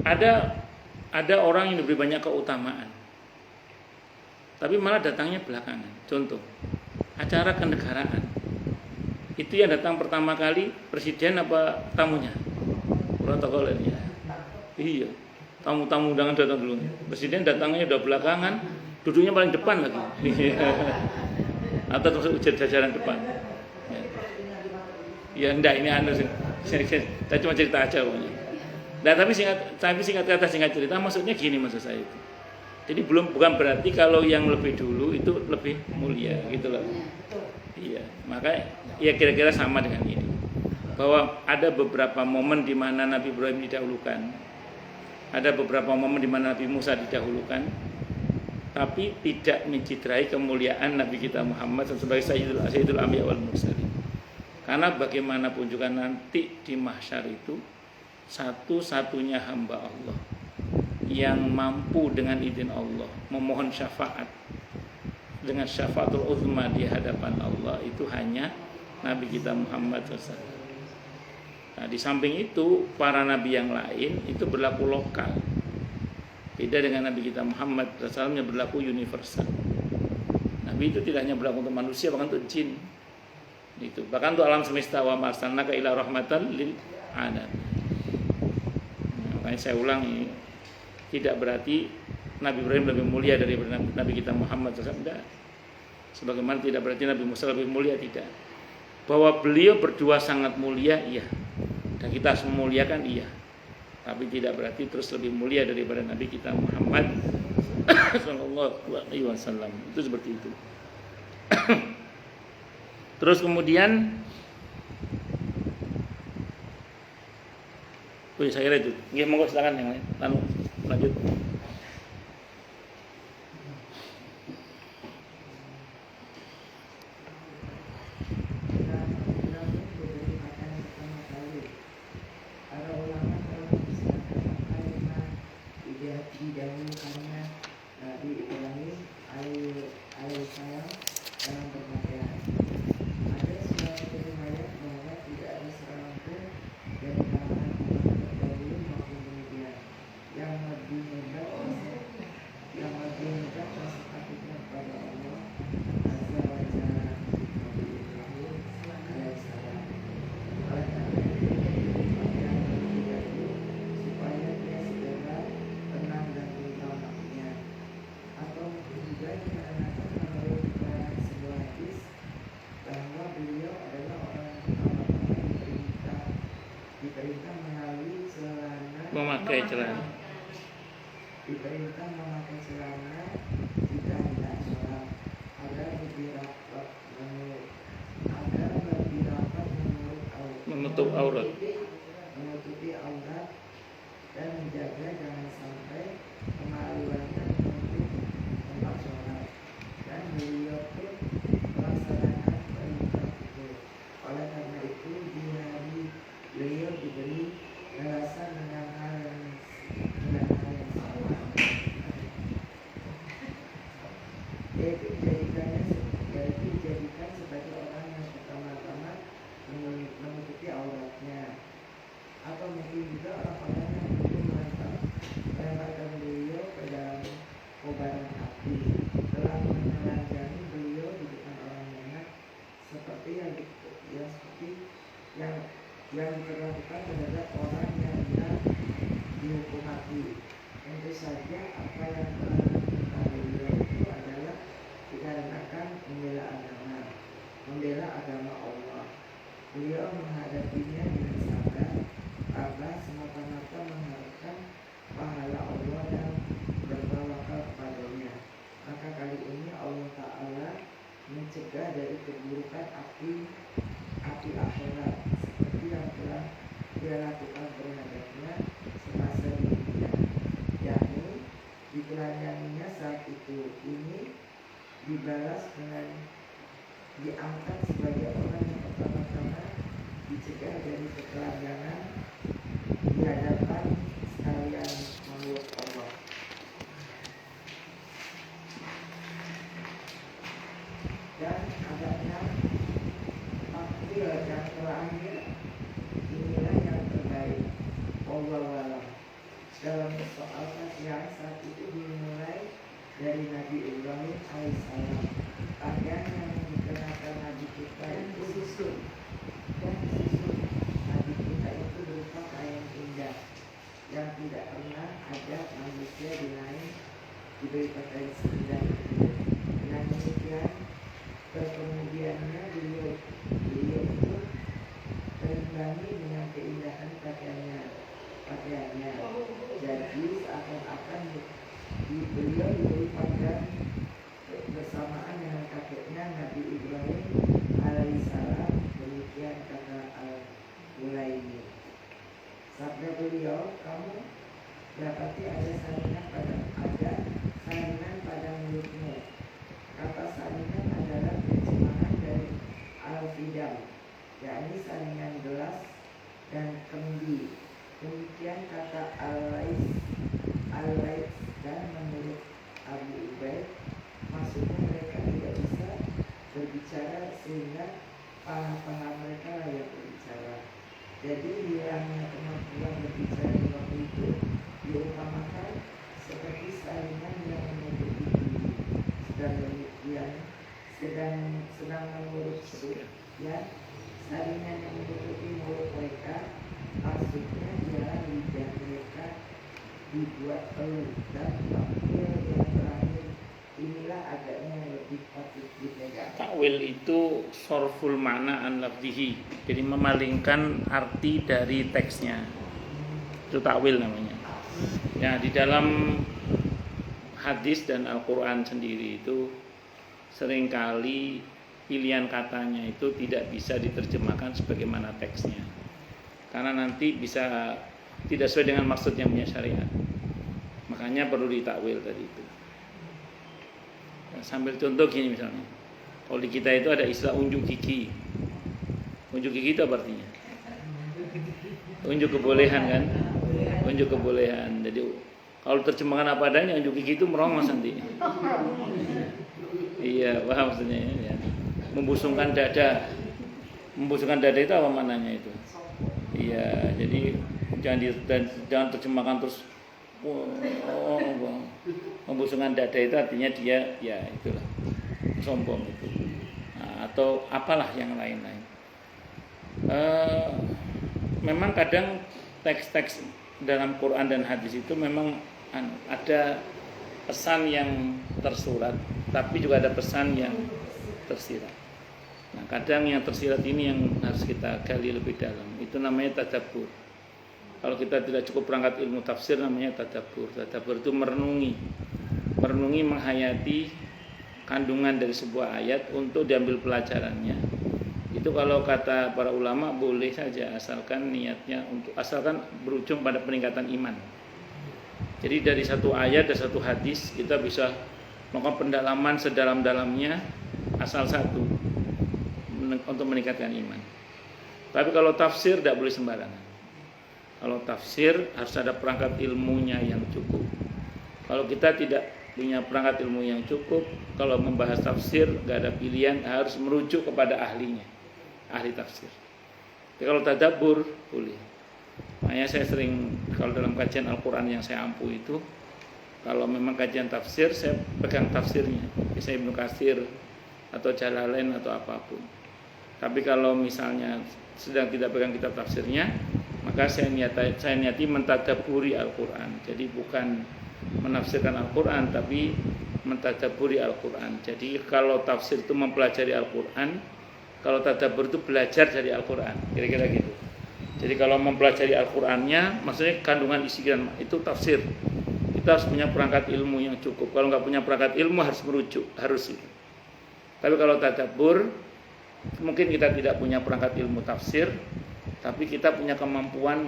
Ada orang yang diberi banyak keutamaan, tapi malah datangnya belakangan. Contoh, acara kenegaraan. Itu yang datang pertama kali presiden apa tamunya? Protokolernya. Iya. Tamu-tamu undangan datang dulu. Presiden datangnya udah belakangan, duduknya paling depan lagi. Atau terus ujar jajaran depan. Ya enggak, ini saya cuma cerita aja pokoknya. Nah, tapi singkat kata singkat cerita, maksudnya gini maksud saya itu. Jadi bukan berarti kalau yang lebih dulu itu lebih mulia gitu loh. Iya, maka ya kira-kira sama dengan ini. Bahwa ada beberapa momen di mana Nabi Ibrahim didahulukan. Ada beberapa momen di mana Nabi Musa didahulukan, tapi tidak mencitrai kemuliaan Nabi kita Muhammad sebagai Sayyidul Anbiya wal Mursalin. Karena bagaimanapun juga nanti di mahsyar itu satu-satunya hamba Allah yang mampu dengan izin Allah memohon syafaat dengan syafaatul uzma di hadapan Allah itu hanya Nabi kita Muhammad SAW. Nah, di samping itu para nabi yang lain itu berlaku lokal. Beda dengan Nabi kita Muhammad SAW yang berlaku universal. Nabi itu tidak hanya berlaku untuk manusia, bahkan untuk jin. Itu bahkan untuk alam semesta, wa marsalnaka ila rahmatan lil alamin. Makanya saya ulang ini, tidak berarti Nabi Ibrahim lebih mulia daripada Nabi kita Muhammad SAW. Tidak. Sebagaimana tidak berarti Nabi Musa lebih mulia, tidak. Bahwa beliau berdua sangat mulia, iya. Dan kita harus memuliakan, iya. Tapi tidak berarti terus lebih mulia daripada Nabi kita Muhammad Sallallahu Alaihi Wasallam. Itu seperti itu. Terus kemudian, saya kira itu. Ya, monggo silakan yang lain. Lalu lanjut. Memakai celana. Diperintah memakai celana jika hendak sholat agar lebih rapat menutup aurat. Menutupi aurat dan menjaga jangan sampai kemaluannya menutup tempat sholat. Dan beliau pun melaksanakan perintah itu. Oleh karena itu di hari beliau diberi balasan dengan hal yang sama, yaitu dijadikan sebagai orang yang pertama-tama menutupi auratnya. Atau mungkin juga orang-orang yang mungkin melemparkan beliau ke dalam kobaran api, telah menelanjangi beliau di depan orang banyak, seperti yang diperlakukan terhadap orang yang hendak dihukum mati. Tentu saja apa yang telah dilakukan beliau itu adalah dikarenakan membela agama Allah. Beliau menghadapinya dengan sabar, karena semata-mata mengharapkan pahala Allah dan bertawakal kepadanya. Maka kali ini Allah Ta'ala mencegah dari keburukan api akhirat seperti yang telah dia lakukan terhadapnya semasa hidupnya, yakni ditelanjanginya saat itu. Ini dibalas dengan diangkat sebagai orang yang pertama-tama dicegah dari ketelanjangan di hadapan sekalian makhluk Allah. Dan adanya takwil yang terakhir inilah yang terbaik. Wallahualam. Dalam soal yang saat itu dimulai dari Nabi Ibrahim alaihissalam. Pakaian yang dikenakan Nabi kita itu disusun Nabi kita itu berupa kain indah yang tidak pernah ada manusia di lain diberi pakaian seindah itu. Dengan demikian kemudiannya beliau itu terimbangi dengan keindahan pakaiannya. Jadi seakan-akan beliau diberi pakaian bersamaan dengan kakeknya Nabi Ibrahim alaihissalam. Demikian kata Al-Ghulaini. Sabda beliau, kamu dapati ada salinan pada mulutmu. Kata salinan adalah terjemahan dari al-fidam, yakni salingan gelas dan kendi. Demikian kata Al-Lais, dan menurut Abu Ubaid, maksudnya mereka tidak bisa berbicara sehingga paha mereka lah yang berbicara. Jadi hilangnya kemampuan berbicara di waktu itu diumpamakan seperti salingan yang menutupi diri. Sedang demikian sedang mengurus ya salingan yang menutupi mulut mereka, maksudnya ialah lidah mereka dibuat peluh. Dan takwil yang terakhir inilah agaknya yang lebih patut dipegang. Takwil itu sorful makna an lafzihi, jadi memalingkan arti dari teksnya. Itu takwil namanya. Ya, di dalam hadis dan Al-Quran sendiri itu seringkali pilihan katanya itu tidak bisa diterjemahkan sebagaimana teksnya, karena nanti bisa tidak sesuai dengan maksud yang punya syariat. Makanya perlu ditakwil tadi itu. Nah, sambil contoh gini misalnya, kalau di kita itu ada istilah unjuk gigi. Unjuk gigi itu apa artinya? Unjuk kebolehan kan? Unjuk kebolehan. Jadi kalau terjemahkan apa adanya, unjuk gigi itu merongos nanti. Iya, paham maksudnya ya. Membusungkan dada. Membusungkan dada itu apa maknanya itu? Iya, jadi jangan terjemahkan terus membusungkan dada itu artinya dia ya itulah sombong itu. Nah, atau apalah yang lain-lain. Memang kadang teks-teks dalam Quran dan hadis itu memang ada pesan yang tersurat, tapi juga ada pesan yang tersirat. Nah, kadang yang tersirat ini yang harus kita gali lebih dalam. Itu namanya tadabbur. Kalau kita tidak cukup perangkat ilmu tafsir, namanya tadabbur. Tadabbur itu merenungi, menghayati kandungan dari sebuah ayat untuk diambil pelajarannya. Itu kalau kata para ulama boleh saja asalkan niatnya asalkan berujung pada peningkatan iman. Jadi dari satu ayat dan satu hadis kita bisa melakukan pendalaman sedalam-dalamnya asal satu untuk meningkatkan iman. Tapi kalau tafsir tidak boleh sembarangan. Kalau tafsir harus ada perangkat ilmunya yang cukup. Kalau kita tidak punya perangkat ilmu yang cukup, kalau membahas tafsir gak ada pilihan, harus merujuk kepada ahlinya, ahli tafsir. Tapi kalau tadabbur boleh. Makanya saya sering kalau dalam kajian Al-Quran yang saya ampu itu, kalau memang kajian tafsir saya pegang tafsirnya, misalnya Ibnu Katsir atau Jalalain atau apapun. Tapi kalau misalnya sedang tidak pegang kitab tafsirnya, maka saya niati mentadabburi Al-Quran. Jadi bukan menafsirkan Al-Quran, tapi mentadabburi Al-Quran. Jadi kalau tafsir itu mempelajari Al-Quran, kalau tadabbur itu belajar dari Al-Quran, kira-kira gitu. Jadi kalau mempelajari Al-Qurannya, maksudnya kandungan isi dan itu tafsir. Kita harus punya perangkat ilmu yang cukup. Kalau nggak punya perangkat ilmu harus merujuk, harus itu. Tapi kalau tadabbur, mungkin kita tidak punya perangkat ilmu tafsir, tapi kita punya kemampuan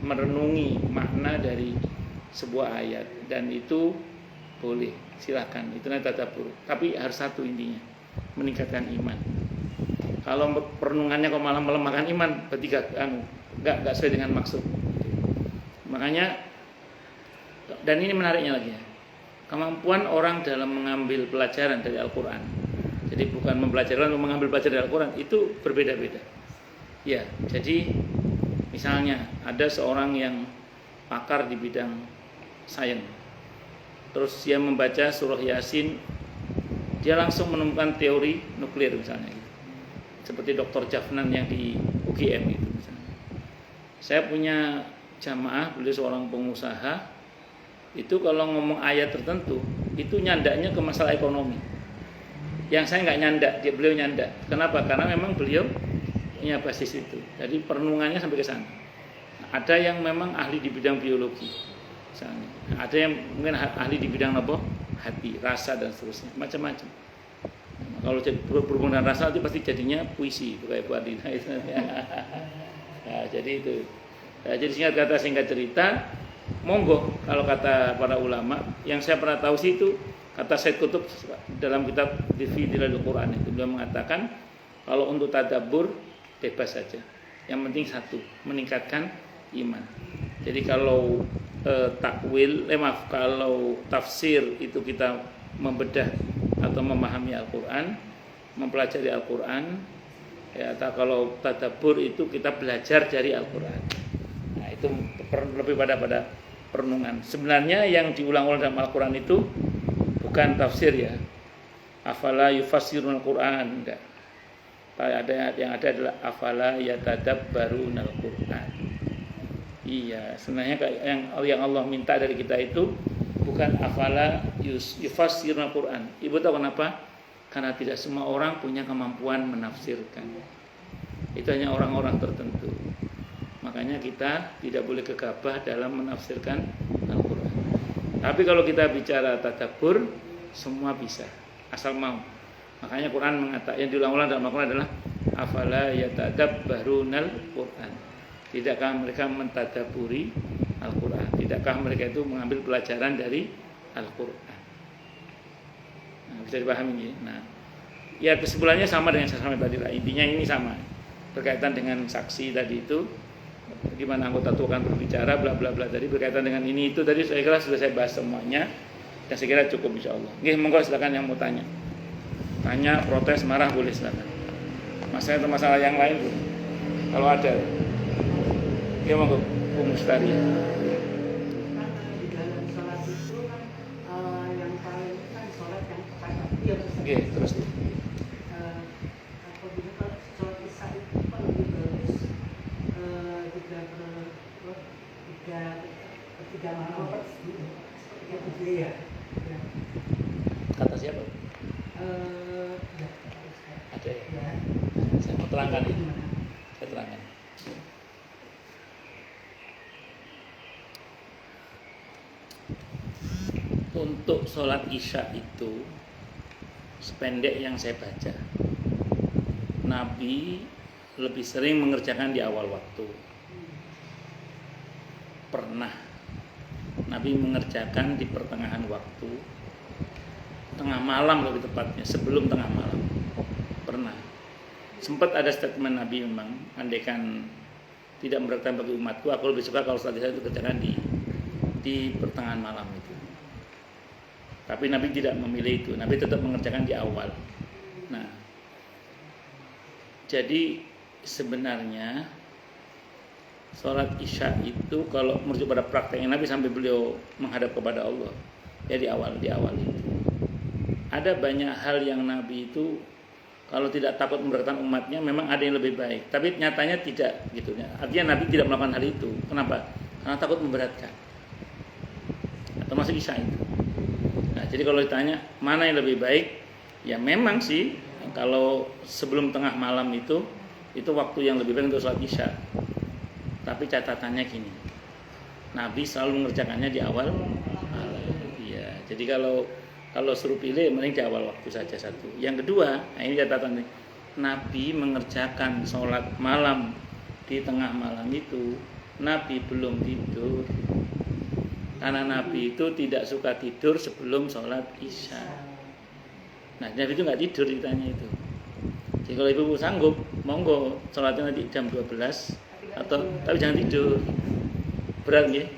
merenungi makna dari sebuah ayat, dan itu boleh, silakan. Itu namanya tadabbur. Tapi harus satu intinya, meningkatkan iman. Kalau perenungannya kok malah melemahkan iman, berarti nggak sesuai dengan maksud. Makanya, dan ini menariknya lagi ya, kemampuan orang dalam mengambil pelajaran dari Al-Quran. Jadi bukan mempelajari, mengambil pelajaran dari Al-Quran itu berbeda-beda. Ya, jadi misalnya ada seorang yang pakar di bidang sains, terus dia membaca surah Yasin, dia langsung menemukan teori nuklir misalnya gitu. Seperti Dr. Jafnan yang di UGM itu misalnya. Saya punya jamaah, beliau seorang pengusaha, itu kalau ngomong ayat tertentu itu nyandaknya ke masalah ekonomi. Yang saya nggak nyandak, beliau nyandak. Kenapa? Karena memang beliau punya basis itu. Jadi perenungannya sampai ke sana. Ada yang memang ahli di bidang biologi, misalnya. Ada yang mungkin ahli di bidang apa? Hati, rasa dan seterusnya, macam-macam. Kalau berhubungan dengan rasa itu pasti jadinya puisi, kayak Bu Ardina itu. Nah, jadi itu. Nah, jadi singkat cerita, monggo kalau kata para ulama, yang saya pernah tahu sih itu kata Said Qutb dalam kitab Dilalil Quran itu, beliau mengatakan kalau untuk tadabbur bebas saja. Yang penting satu, meningkatkan iman. Jadi kalau kalau tafsir itu kita membedah atau memahami Al-Quran, mempelajari Al-Quran, ya, atau kalau tadabbur itu kita belajar dari Al-Quran. Nah, itu lebih pada perenungan. Sebenarnya yang diulang-ulang dalam Al-Quran itu bukan tafsir ya. Afala yufassirun Al-Quran, enggak. Yang ada adalah afala yatadabbarun Al-Quran. Iya, sebenarnya yang Allah minta dari kita itu bukan afala yufassirun Al-Quran. Ibu tahu kenapa? Karena tidak semua orang punya kemampuan menafsirkan. Itu hanya orang-orang tertentu. Makanya kita tidak boleh gegabah dalam menafsirkan Al-Quran. Tapi kalau kita bicara tadabbur, semua bisa, asal mau. Makanya Quran mengatakan, yang diulang-ulang dalam Al-Quran adalah afala yatadabbarunal Quran. Tidakkah mereka mentadabburi Al-Quran? Tidakkah mereka itu mengambil pelajaran dari Al-Quran? Nah, bisa dipahami ya. Nah, ya kesimpulannya sama dengan saya sampaikan tadi lah. Intinya ini sama, berkaitan dengan saksi tadi itu, gimana anggota itu akan berbicara, bla bla bla. Tadi berkaitan dengan ini itu tadi saya kira sudah saya bahas semuanya, dan saya kira cukup insyaallah. Oke, monggo silakan yang mau tanya. Tanya, protes, marah boleh silakan. Masalah atau masalah yang lain pun, kalau ada. Ya monggo, Bu Mustari. Di dalam sholat itu kan yang paling kan sholat yang tepat waktu. Oke, terus. Apabila kalau sholat isya itu kan lebih bagus tiga malam ya. Kata siapa? Ada ya. Saya mau terangkan ini. Saya terangkan. Untuk sholat isya itu sependek yang saya baca 6 Nabi lebih sering mengerjakan di awal waktu. Pernah Nabi mengerjakan di pertengahan waktu, tengah malam lebih tepatnya, sebelum tengah malam. Pernah. Sempat ada statement Nabi memang, andaikan tidak memberatkan bagi umatku, aku lebih suka kalau salat Isya itu kerjakan di pertengahan malam itu. Tapi Nabi tidak memilih itu, Nabi tetap mengerjakan di awal. Nah, jadi sebenarnya sholat Isya itu kalau merujuk pada prakteknya Nabi sampai beliau menghadap kepada Allah, ya di awal itu. Ada banyak hal yang Nabi itu kalau tidak takut memberatkan umatnya memang ada yang lebih baik, tapi nyatanya tidak gitu. Artinya Nabi tidak melakukan hal itu. Kenapa? Karena takut memberatkan. Termasuk Isya itu. Nah, jadi kalau ditanya mana yang lebih baik, ya memang sih kalau sebelum tengah malam itu waktu yang lebih baik untuk sholat Isya. Tapi catatannya gini, Nabi selalu mengerjakannya di awal malam. Ya, jadi kalau suruh pilih mending di awal waktu saja satu. Yang kedua, nah ini catatannya, Nabi mengerjakan sholat malam di tengah malam itu Nabi belum tidur. Karena Nabi itu tidak suka tidur sebelum sholat Isya. Nah, Nabi itu nggak tidur ditanya itu. Jadi kalau ibu sanggup, monggo sholatnya nanti jam 12 tapi jangan tidur. Berat nggih?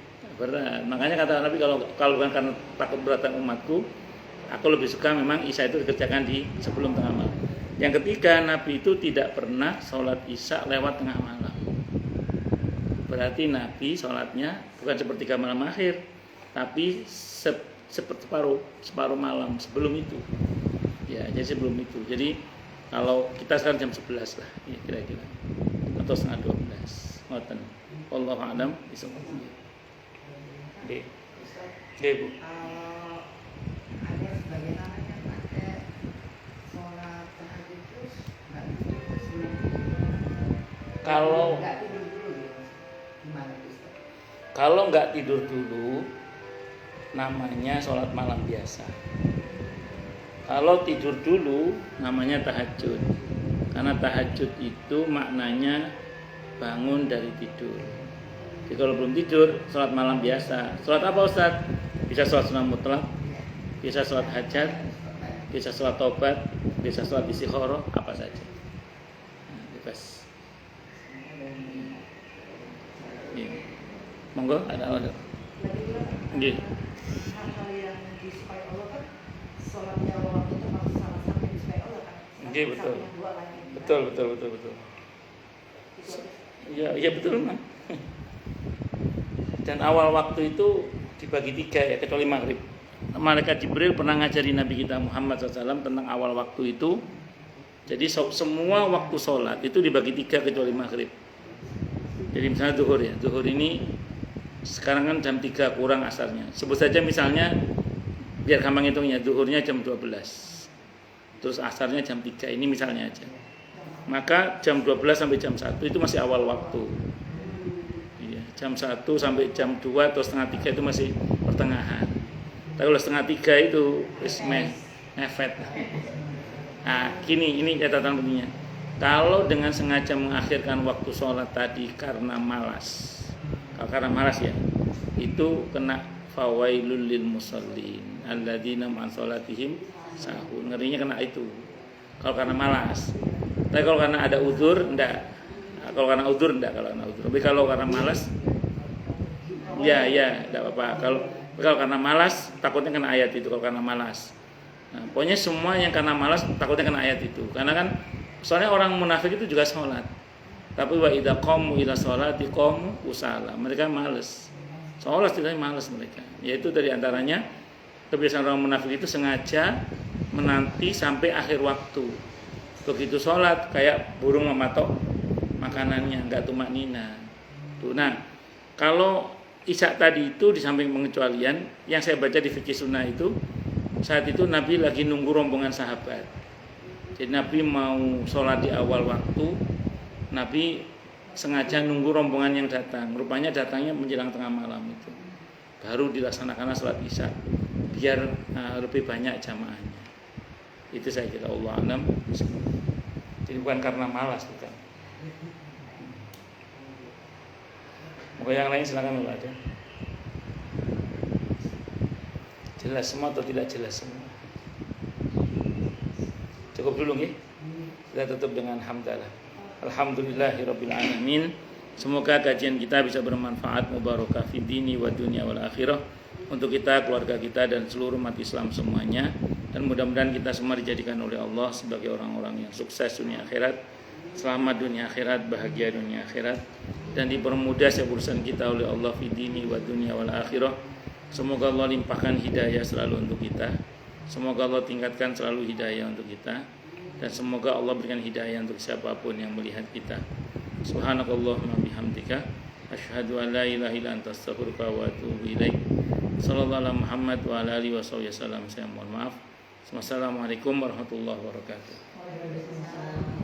Berat. Makanya kata Nabi kalau bukan karena takut beratan umatku, aku lebih suka memang Isya itu dikerjakan di sebelum tengah malam. Yang ketiga, Nabi itu tidak pernah sholat Isya lewat tengah malam. Berarti Nabi sholatnya bukan sepertiga malam akhir, tapi seperti separuh malam sebelum itu. Ya, jadi sebelum itu. Jadi kalau kita sekarang jam 11 lah, ya kira-kira, atau setengah 12. Ngoten. Wallahu a'lam bishawab. Oke. Oke, Bu. Ada sebagian orang yang pakai sholat tahajud terus nggak tidur sebelum Kalau nggak tidur dulu gitu, gimana Ustaz? Kalau nggak tidur dulu, namanya sholat malam biasa. Kalau tidur dulu, namanya tahajud. Karena tahajud itu maknanya bangun dari tidur. Jadi kalau belum tidur, sholat malam biasa. Sholat apa Ustaz? Bisa sholat sunnah mutlak, bisa sholat hajat, bisa sholat taubat, bisa sholat istikharah, apa saja. Nah, bebas. Ya. Monggo ada. Nggih. Hal-hal yang disukai Allah kan sholatnya waktu itu harus salah satu yang disukai Allah kan. Nggih, betul. Yang dua lagi. Betul. Ya betul Mas. Dan awal waktu itu dibagi 3 ya, kecuali maghrib. Malaikat Jibril pernah ngajari Nabi kita Muhammad SAW tentang awal waktu itu. Jadi semua waktu sholat itu dibagi 3 kecuali maghrib. Jadi misalnya zuhur ya, zuhur ini sekarang kan jam 3 kurang asarnya. Sebut saja misalnya biar gampang hitungnya, zuhurnya jam 12, terus asarnya jam 3, ini misalnya aja. Maka jam 12 sampai jam 1 itu masih awal waktu. Iya, jam 1 sampai jam 2 atau setengah 3 itu masih pertengahan. Tapi kalau setengah 3 itu mefet. Nah, ini catatan pentingnya. Kalau dengan sengaja mengakhirkan waktu sholat tadi karena malas, kalau karena malas ya, itu kena fawailul lil musallin alladzina an sholatihim sahun. Ngerinya kena itu. Kalau karena malas. Tapi kalau karena ada uzur enggak. Kalau karena uzur enggak, Tapi kalau karena malas ya enggak apa-apa. Kalau karena malas takutnya kena ayat itu kalau karena malas. Nah, pokoknya semua yang karena malas takutnya kena ayat itu. Karena kan soalnya orang munafik itu juga sholat. Tapi wa idza qamu ila sholati qamu usala. Mereka malas. Sholat tidak malas mereka. Yaitu dari antaranya kebiasaan orang munafik itu sengaja menanti sampai akhir waktu. Begitu sholat kayak burung mematok makanannya, enggak tumaknina. Nah, kalau Isya tadi itu di samping pengecualian yang saya baca di fikih sunnah itu, saat itu Nabi lagi nunggu rombongan sahabat. Jadi Nabi mau sholat di awal waktu, Nabi sengaja nunggu rombongan yang datang. Rupanya datangnya menjelang tengah malam itu. Baru dilaksanakan sholat Isya biar lebih banyak jamaahnya. Itu saya kira Allah alam. Jadi bukan karena malas, bukan. Moga yang lain silakan kalau ada. Jelas semua atau tidak jelas semua? Cukup dulu nggih. Kita tutup dengan hamdalah. Alhamdulillahirabbil alamin. Semoga kajian kita bisa bermanfaat, mubarakah fid dini wa dunya wal akhirah untuk kita, keluarga kita dan seluruh umat Islam semuanya. Dan mudah-mudahan kita semua dijadikan oleh Allah sebagai orang-orang yang sukses dunia akhirat, selamat dunia akhirat, bahagia dunia akhirat, dan dipermudah setiap urusan kita oleh Allah fid dini wa dunya wal akhirah. Semoga Allah limpahkan hidayah selalu untuk kita. Semoga Allah tingkatkan selalu hidayah untuk kita. Dan semoga Allah berikan hidayah untuk siapapun yang melihat kita. Subhanakallahumma bihamdika asyhadu an la ilaha illa anta astaghfiruka wa atubu ilaik. Sallallahu alaihi Muhammad wa ala alihi wasallam. Saya mohon maaf. Wassalamualaikum warahmatullahi wabarakatuh.